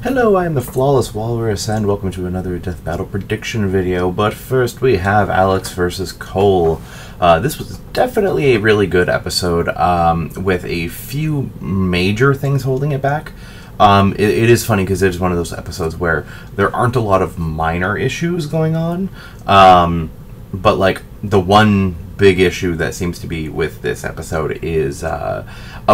Hello, I am the Flawless Walrus, and welcome to another Death Battle prediction video. But first, we have Alex versus Cole. This was definitely a really good episode, with a few major things holding it back. It is funny because it is one of those episodes where there aren't a lot of minor issues going on, but like the one big issue that seems to be with this episode is a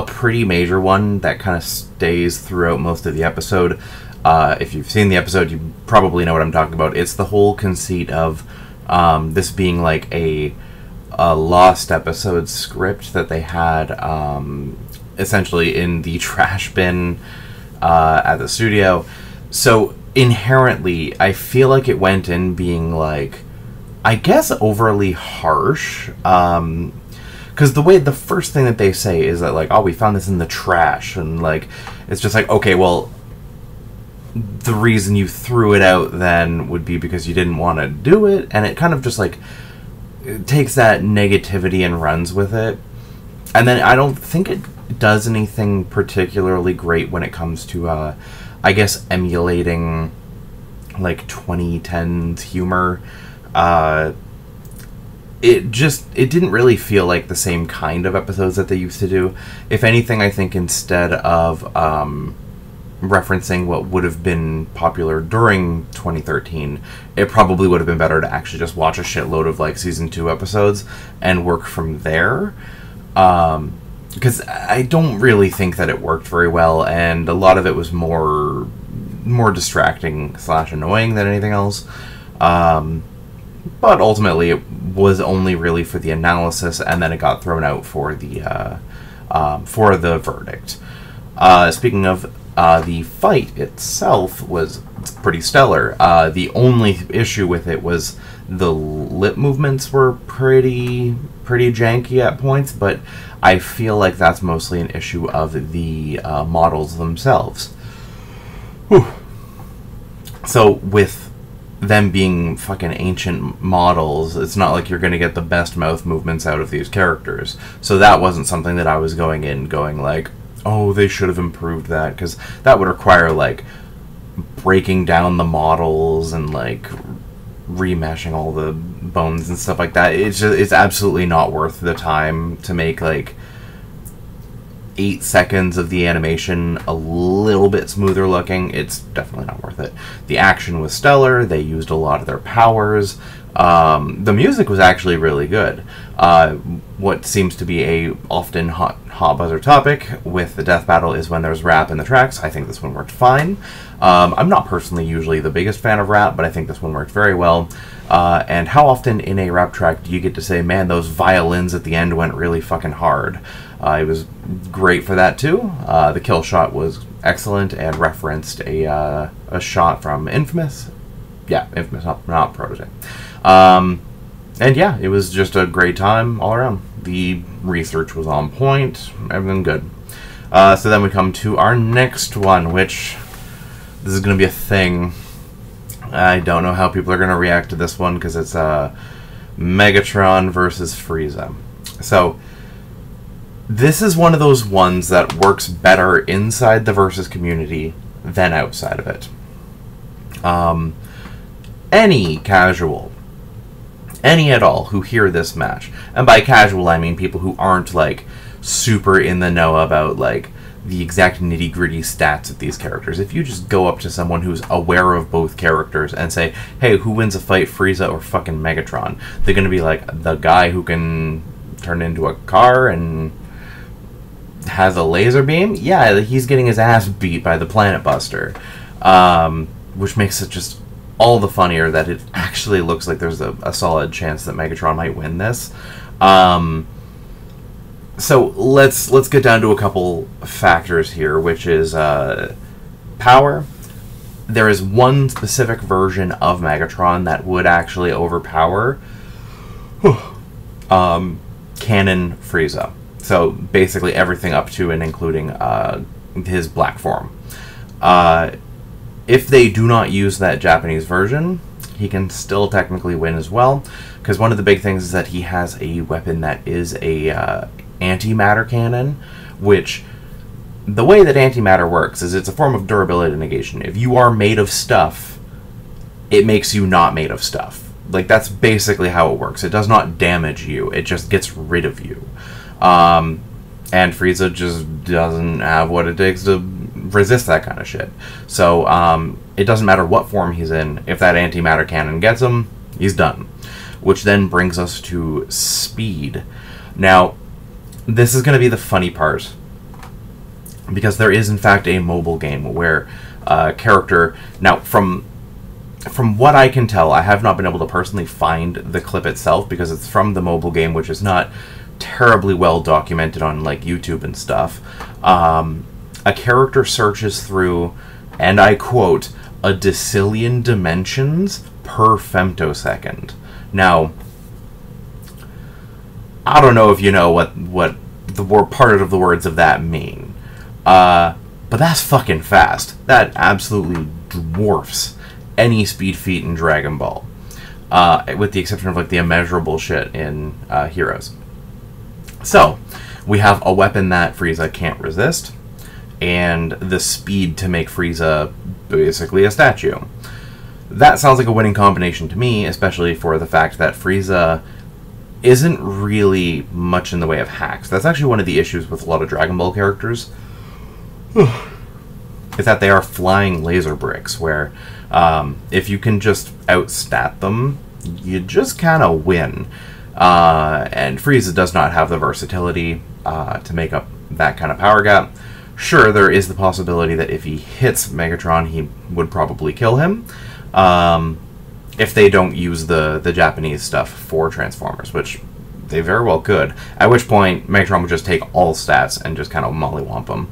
pretty major one that kind of stays throughout most of the episode. If you've seen the episode, you probably know what I'm talking about. It's the whole conceit of this being like a lost episode script that they had essentially in the trash bin at the studio. So inherently, I feel like it went in being like, I guess, overly harsh. Because the first thing that they say is that, like, oh, we found this in the trash. And, like, it's just like, okay, well, the reason you threw it out then would be because you didn't want to do it. And it kind of just, like, it takes that negativity and runs with it. And then I don't think it does anything particularly great when it comes to, I guess, emulating, like, 2010s humor. It didn't really feel like the same kind of episodes that they used to do. If anything, I think instead of referencing what would have been popular during 2013, it probably would have been better to actually just watch a shitload of like season 2 episodes and work from there. Because I don't really think that it worked very well, and a lot of it was more distracting / annoying than anything else. But ultimately, it was only really for the analysis, and then it got thrown out for the verdict. Speaking of, the fight itself was pretty stellar. The only issue with it was the lip movements were pretty janky at points, but I feel like that's mostly an issue of the models themselves. Whew. So with them being fucking ancient models, it's not like you're going to get the best mouth movements out of these characters. So that wasn't something that I was going like, oh, they should have improved that, because that would require, like, breaking down the models and, like, remeshing all the bones and stuff like that. It's absolutely not worth the time to make, like, 8 seconds of the animation a little bit smoother looking. It's definitely not worth it. The action was stellar. They used a lot of their powers. The music was actually really good. What seems to be a often hot buzzer topic with the death battle is when there's rap in the tracks. I think this one worked fine. I'm not personally usually the biggest fan of rap, but I think this one worked very well. And how often in a rap track do you get to say, man, those violins at the end went really fucking hard? It was great for that too. The kill shot was excellent and referenced a shot from Infamous. Yeah, Infamous, not Prototype. And yeah, it was just a great time all around. The research was on point, everything good. So then we come to our next one, which this is going to be a thing. I don't know how people are going to react to this one because it's Megatron versus Frieza. So this is one of those ones that works better inside the Versus community than outside of it. Any casual, any at all, who hear this match, and by casual I mean people who aren't like super in the know about like the exact nitty-gritty stats of these characters. If you just go up to someone who's aware of both characters and say, hey, who wins a fight, Frieza or fucking Megatron? They're gonna be like, the guy who can turn into a car and has a laser beam? Yeah, he's getting his ass beat by the Planet Buster. Which makes it just all the funnier that it actually looks like there's a solid chance that Megatron might win this. So let's get down to a couple factors here, which is power. There is one specific version of Megatron that would actually overpower Canon Frieza. So basically everything up to and including his black form. If they do not use that Japanese version, he can still technically win as well, because one of the big things is that he has a weapon that is a antimatter cannon, which the way that antimatter works is it's a form of durability negation. If you are made of stuff, it makes you not made of stuff. Like, that's basically how it works. It does not damage you. It just gets rid of you. And Frieza just doesn't have what it takes to resist that kind of shit. So, it doesn't matter what form he's in. If that antimatter cannon gets him, he's done. Which then brings us to speed. Now, this is going to be the funny part, because there is, in fact, a mobile game where a character... Now, from what I can tell, I have not been able to personally find the clip itself, because it's from the mobile game, which is not terribly well documented on, like, YouTube and stuff. A character searches through, and I quote, a decillion dimensions per femtosecond. Now, I don't know if you know what the part of the words of that mean. But that's fucking fast. That absolutely dwarfs any speed feat in Dragon Ball. With the exception of, like, the immeasurable shit in Heroes. So, we have a weapon that Frieza can't resist, and the speed to make Frieza basically a statue. That sounds like a winning combination to me, especially for the fact that Frieza isn't really much in the way of hacks. That's actually one of the issues with a lot of Dragon Ball characters. Is that they are flying laser bricks, where if you can just outstat them, you just kind of win. And Frieza does not have the versatility to make up that kind of power gap. Sure, there is the possibility that if he hits Megatron, he would probably kill him. If they don't use the Japanese stuff for Transformers, which they very well could. At which point, Megatron would just take all stats and just kind of mollywomp him.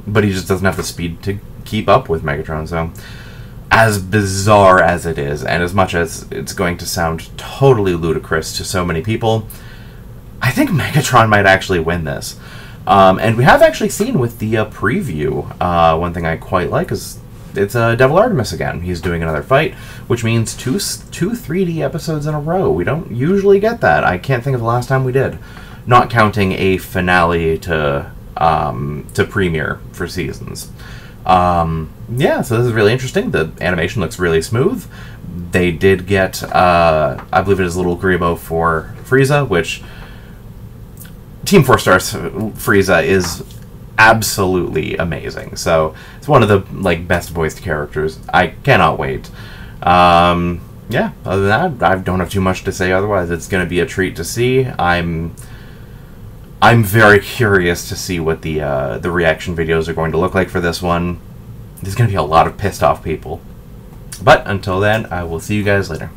But he just doesn't have the speed to keep up with Megatron, so... As bizarre as it is, and as much as it's going to sound totally ludicrous to so many people, I think Megatron might actually win this. And we have actually seen with the preview, one thing I quite like is it's Devil Artemis again. He's doing another fight, which means two 3D episodes in a row. We don't usually get that. I can't think of the last time we did. Not counting a finale to premiere for seasons. Yeah, so this is really interesting. The animation looks really smooth. They did get, I believe it is Little Grebo for Frieza, which Team 4 Stars Frieza is absolutely amazing. So it's one of the best voiced characters. I cannot wait. Yeah, other than that, I don't have too much to say otherwise. It's going to be a treat to see. I'm very curious to see what the reaction videos are going to look like for this one. There's going to be a lot of pissed off people. But until then, I will see you guys later.